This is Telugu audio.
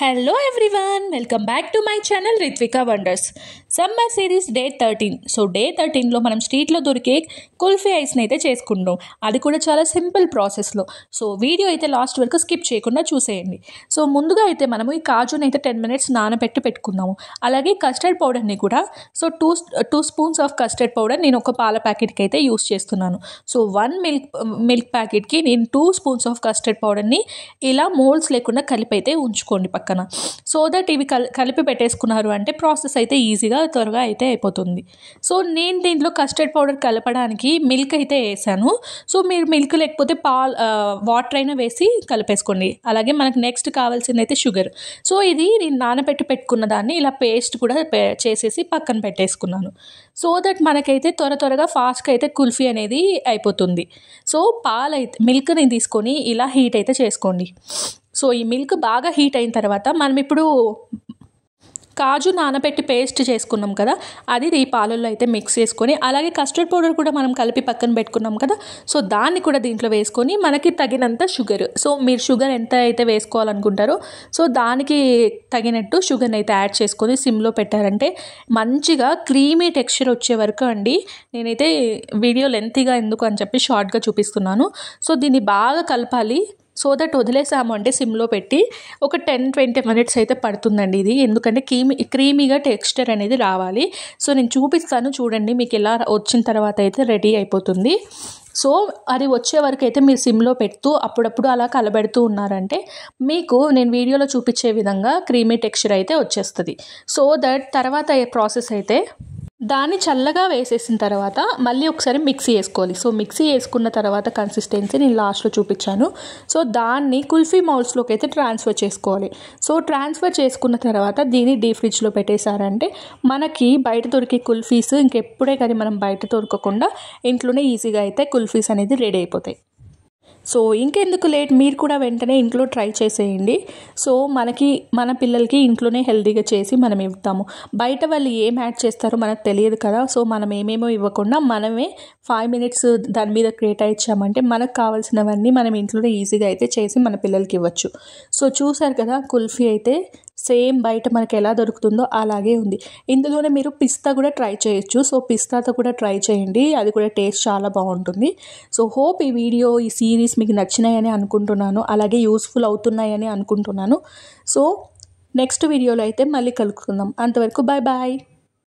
Hello everyone, welcome back to my channel Ritvika Wonders. Summer series day 13. So day 13లో మనం స్ట్రీట్లో దొరికే కుల్ఫీ ఐస్ని అయితే చేసుకుంటాం. అది కూడా చాలా సింపుల్ ప్రాసెస్లో. సో వీడియో అయితే లాస్ట్ వరకు స్కిప్ చేయకుండా చూసేయండి. సో ముందుగా అయితే మనము ఈ కాజుని అయితే 10 minutes నానబెట్టి పెట్టుకుందాము. అలాగే కస్టర్డ్ పౌడర్ని కూడా so two spoons of custard powder నేను ఒక పాల ప్యాకెట్కి అయితే యూస్ చేస్తున్నాను. సో 1 మిల్క్ ప్యాకెట్కి నేను 2 స్పూన్స్ ఆఫ్ కస్టర్డ్ పౌడర్ని ఇలా మోల్డ్స్ లేకుండా కలిపి అయితే ఉంచుకోండి పక్కన. సో దట్ ఇవి కలిపి పెట్టేసుకున్నారు అంటే ప్రాసెస్ అయితే ఈజీగా త్వరగా అయితే అయిపోతుంది. సో నేను దీంట్లో కస్టర్డ్ పౌడర్ కలపడానికి మిల్క్ అయితే వేసాను. సో మీరు మిల్క్ లేకపోతే వాటర్ అయినా వేసి కలిపేసుకోండి. అలాగే మనకు నెక్స్ట్ కావాల్సింది అయితే షుగర్. సో ఇది నేను నానబెట్టి పెట్టుకున్న దాన్ని ఇలా పేస్ట్ కూడా చేసేసి పక్కన పెట్టేసుకున్నాను. సో దట్ మనకైతే త్వరగా ఫాస్ట్గా అయితే కుల్ఫీ అనేది అయిపోతుంది. సో మిల్క్ని తీసుకొని ఇలా హీట్ అయితే చేసుకోండి. సో ఈ మిల్క్ బాగా హీట్ అయిన తర్వాత మనం ఇప్పుడు కాజు నానబెట్టి పేస్ట్ చేసుకున్నాం కదా, అది ఈ పాలల్లో అయితే మిక్స్ చేసుకొని, అలాగే కస్టర్డ్ పౌడర్ కూడా మనం కలిపి పక్కన పెట్టుకున్నాం కదా, సో దాన్ని కూడా దీంట్లో వేసుకొని మనకి తగినంత షుగర్, సో మీరు షుగర్ ఎంత అయితే వేసుకోవాలనుకుంటారో సో దానికి తగినట్టు షుగర్ని అయితే యాడ్ చేసుకొని సిమ్లో పెట్టారంటే మంచిగా క్రీమీ టెక్స్చర్ వచ్చే వరకు అండి. నేనైతే వీడియో లెంతీగా ఎందుకు అని చెప్పి షార్ట్గా చూపిస్తున్నాను. సో దీన్ని బాగా కలపాలి. సో దట్ వదిలేసాము అంటే సిమ్లో పెట్టి ఒక 10-20 minutes అయితే పడుతుందండి ఇది, ఎందుకంటే క్రీమీగా టెక్స్చర్ అనేది రావాలి. సో నేను చూపిస్తాను చూడండి, మీకు ఎలా వచ్చిన తర్వాత అయితే రెడీ అయిపోతుంది. సో అది వచ్చే వరకు అయితే మీరు సిమ్లో పెడుతూ అప్పుడప్పుడు అలా కలబెడుతూ ఉన్నారంటే మీకు నేను వీడియోలో చూపించే విధంగా క్రీమీ టెక్స్చర్ అయితే వచ్చేస్తుంది. సో దట్ తర్వాత ప్రాసెస్ అయితే దాన్ని చల్లగా వేసేసిన తర్వాత మళ్ళీ ఒకసారి మిక్సీ వేసుకోవాలి. సో మిక్సీ వేసుకున్న తర్వాత కన్సిస్టెన్సీ నేను లాస్ట్లో చూపించాను. సో దాన్ని కుల్ఫీ మౌల్స్లోకి అయితే ట్రాన్స్ఫర్ చేసుకోవాలి. సో ట్రాన్స్ఫర్ చేసుకున్న తర్వాత దీన్ని డీప్ ఫ్రిడ్జ్లో పెట్టేశారంటే మనకి బయట దొరికే కుల్ఫీస్ ఇంకెప్పుడే కానీ మనం బయట దొరకకుండా ఇంట్లోనే ఈజీగా అయితే కుల్ఫీస్ అనేది రెడీ అయిపోతాయి. సో ఇంకెందుకు లేట్, మీరు కూడా వెంటనే ఇంట్లో ట్రై చేసేయండి. సో మన పిల్లలకి ఇంట్లోనే హెల్తీగా చేసి మనం ఇవ్వుతాము. బయట వాళ్ళు ఏం యాడ్ చేస్తారో మనకు తెలియదు కదా. సో మనం ఏమేమో ఇవ్వకుండా మనమే 5 minutes దాని మీద కేటాయించామంటే మనకు కావాల్సినవన్నీ మనం ఇంట్లోనే ఈజీగా అయితే చేసి మన పిల్లలకి ఇవ్వచ్చు. సో చూసారు కదా, కుల్ఫీ అయితే సేమ్ బయట మనకి ఎలా దొరుకుతుందో అలాగే ఉంది. ఇందులోనే మీరు పిస్తా కూడా ట్రై చేయొచ్చు. సో పిస్తాతో కూడా ట్రై చేయండి, అది కూడా టేస్ట్ చాలా బాగుంటుంది. సో హోప్ ఈ సిరీస్ మీకు నచ్చినాయని అనుకుంటున్నాను, అలాగే యూస్ఫుల్ అవుతున్నాయని అనుకుంటున్నాను. సో నెక్స్ట్ వీడియోలో అయితే మళ్ళీ కలుసుకుందాం. అంతవరకు బాయ్ బాయ్.